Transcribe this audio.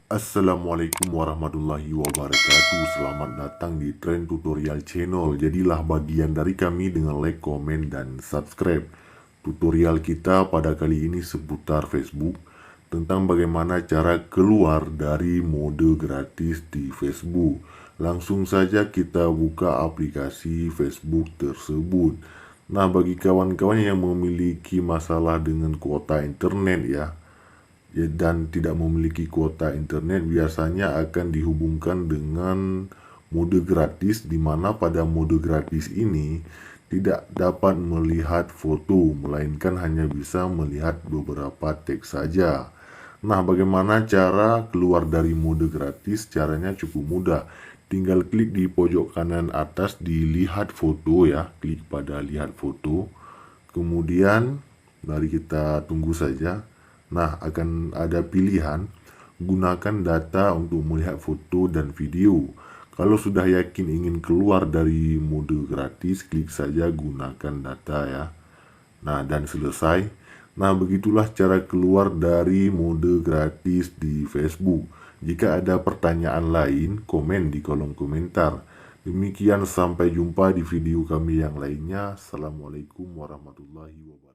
Assalamualaikum warahmatullahi wabarakatuh. Selamat datang di Trend Tutorial Channel. Jadilah bagian dari kami dengan like, komen, dan subscribe. Tutorial kita pada kali ini seputar Facebook, tentang bagaimana cara keluar dari mode gratis di Facebook. Langsung saja kita buka aplikasi Facebook tersebut. Nah, bagi kawan-kawan yang memiliki masalah dengan kuota internet dan tidak memiliki kuota internet, biasanya akan dihubungkan dengan mode gratis, di mana pada mode gratis ini tidak dapat melihat foto, melainkan hanya bisa melihat beberapa teks saja. Nah, bagaimana cara keluar dari mode gratis? Caranya cukup mudah. Tinggal klik di pojok kanan atas di lihat foto ya, klik pada lihat foto. Kemudian mari kita tunggu saja. Nah, akan ada pilihan gunakan data untuk melihat foto dan video. Kalau sudah yakin ingin keluar dari mode gratis, klik saja gunakan data ya. Nah, dan selesai. Nah, begitulah cara keluar dari mode gratis di Facebook. Jika ada pertanyaan lain, komen di kolom komentar. Demikian, sampai jumpa di video kami yang lainnya. Assalamualaikum warahmatullahi wabarakatuh.